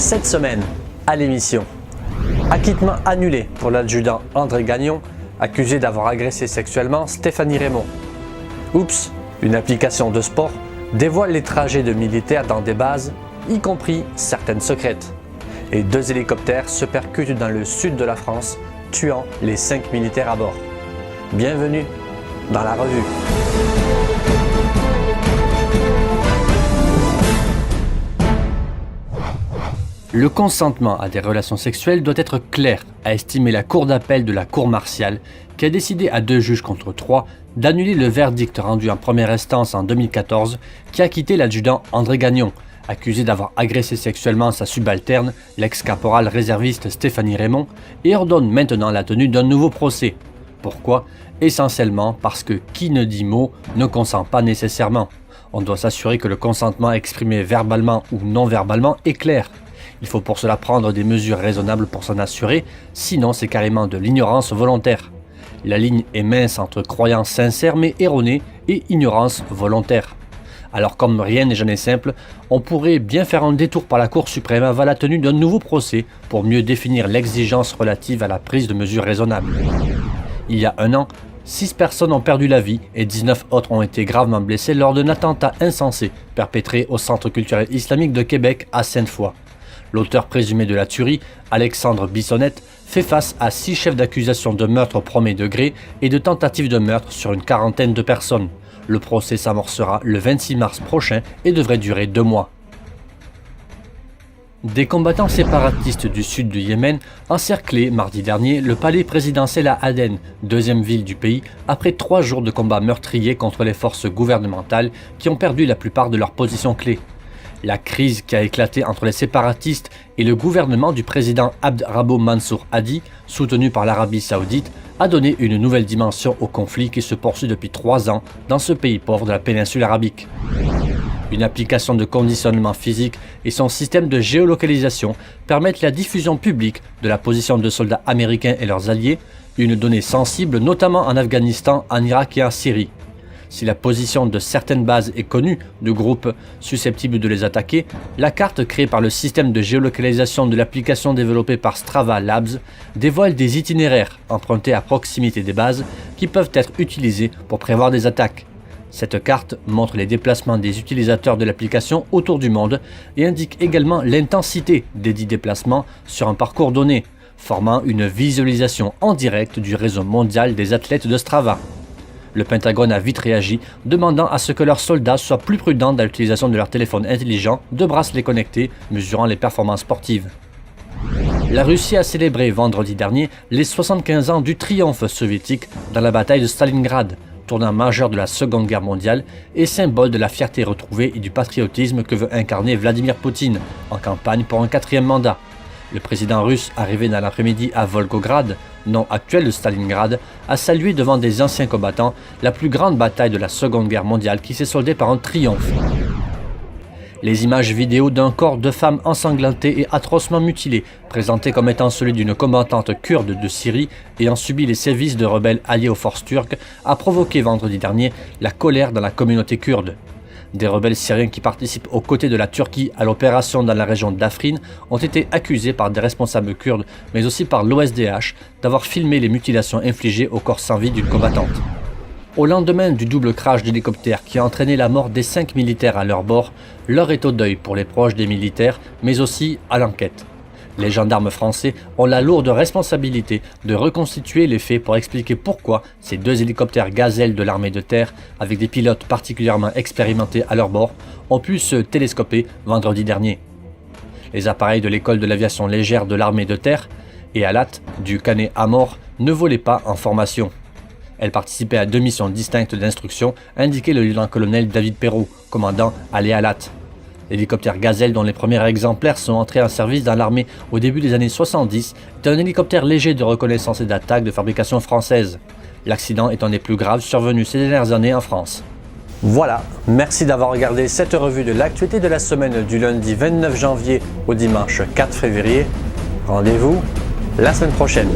Cette semaine, à l'émission, acquittement annulé pour l'adjudant André Gagnon, accusé d'avoir agressé sexuellement Stéphanie Raymond. Oups, une application de sport dévoile les trajets de militaires dans des bases, y compris certaines secrètes. Et 2 hélicoptères se percutent dans le sud de la France, tuant les 5 militaires à bord. Bienvenue dans la revue. Le consentement à des relations sexuelles doit être clair, a estimé la Cour d'appel de la Cour martiale, qui a décidé à 2 juges contre 3 d'annuler le verdict rendu en première instance en 2014 qui a acquitté l'adjudant André Gagnon, accusé d'avoir agressé sexuellement sa subalterne, l'ex-caporal réserviste Stéphanie Raymond, et ordonne maintenant la tenue d'un nouveau procès. Pourquoi ? Essentiellement parce que qui ne dit mot ne consent pas nécessairement. On doit s'assurer que le consentement exprimé verbalement ou non verbalement est clair. Il faut pour cela prendre des mesures raisonnables pour s'en assurer, sinon c'est carrément de l'ignorance volontaire. La ligne est mince entre croyance sincère mais erronée et ignorance volontaire. Alors comme rien n'est jamais simple, on pourrait bien faire un détour par la Cour suprême avant la tenue d'un nouveau procès pour mieux définir l'exigence relative à la prise de mesures raisonnables. Il y a 1 an, 6 personnes ont perdu la vie et 19 autres ont été gravement blessées lors d'un attentat insensé perpétré au Centre culturel islamique de Québec à Sainte-Foy. L'auteur présumé de la tuerie, Alexandre Bissonnette, fait face à 6 chefs d'accusation de meurtre au premier degré et de tentative de meurtre sur une quarantaine de personnes. Le procès s'amorcera le 26 mars prochain et devrait durer 2 mois. Des combattants séparatistes du sud du Yémen encerclaient mardi dernier le palais présidentiel à Aden, 2e ville du pays, après 3 jours de combats meurtriers contre les forces gouvernementales qui ont perdu la plupart de leurs positions clés. La crise qui a éclaté entre les séparatistes et le gouvernement du président Abd Rabbo Mansour Hadi, soutenu par l'Arabie Saoudite, a donné une nouvelle dimension au conflit qui se poursuit depuis 3 ans dans ce pays pauvre de la péninsule arabique. Une application de conditionnement physique et son système de géolocalisation permettent la diffusion publique de la position de soldats américains et leurs alliés, une donnée sensible notamment en Afghanistan, en Irak et en Syrie. Si la position de certaines bases est connue de groupes susceptibles de les attaquer, la carte créée par le système de géolocalisation de l'application développée par Strava Labs dévoile des itinéraires empruntés à proximité des bases qui peuvent être utilisés pour prévoir des attaques. Cette carte montre les déplacements des utilisateurs de l'application autour du monde et indique également l'intensité des 10 déplacements sur un parcours donné, formant une visualisation en direct du réseau mondial des athlètes de Strava. Le Pentagone a vite réagi, demandant à ce que leurs soldats soient plus prudents dans l'utilisation de leurs téléphones intelligents, de bracelets connectés, mesurant les performances sportives. La Russie a célébré vendredi dernier les 75 ans du triomphe soviétique dans la bataille de Stalingrad, tournant majeur de la Seconde Guerre mondiale et symbole de la fierté retrouvée et du patriotisme que veut incarner Vladimir Poutine en campagne pour un 4e mandat. Le président russe, arrivé dans l'après-midi à Volgograd, nom actuel de Stalingrad, a salué devant des anciens combattants la plus grande bataille de la Seconde Guerre mondiale qui s'est soldée par un triomphe. Les images vidéo d'un corps de femme ensanglanté et atrocement mutilé, présenté comme étant celui d'une combattante kurde de Syrie ayant subi les sévices de rebelles alliés aux forces turques, a provoqué vendredi dernier la colère dans la communauté kurde. Des rebelles syriens qui participent aux côtés de la Turquie à l'opération dans la région d'Afrin ont été accusés par des responsables kurdes, mais aussi par l'OSDH, d'avoir filmé les mutilations infligées au corps sans vie d'une combattante. Au lendemain du double crash d'hélicoptère qui a entraîné la mort des 5 militaires à leur bord, l'heure est au deuil pour les proches des militaires, mais aussi à l'enquête. Les gendarmes français ont la lourde responsabilité de reconstituer les faits pour expliquer pourquoi ces 2 hélicoptères Gazelle de l'armée de terre, avec des pilotes particulièrement expérimentés à leur bord, ont pu se télescoper vendredi dernier. Les appareils de l'école de l'aviation légère de l'armée de terre et Alat du Canet Amor ne volaient pas en formation. Elles participaient à 2 missions distinctes d'instruction, indiquait le lieutenant-colonel David Perrault, commandant à l'Alat. L'hélicoptère Gazelle, dont les premiers exemplaires sont entrés en service dans l'armée au début des années 70, est un hélicoptère léger de reconnaissance et d'attaque de fabrication française. L'accident est un des plus graves survenus ces dernières années en France. Voilà, merci d'avoir regardé cette revue de l'actualité de la semaine du lundi 29 janvier au dimanche 4 février. Rendez-vous la semaine prochaine.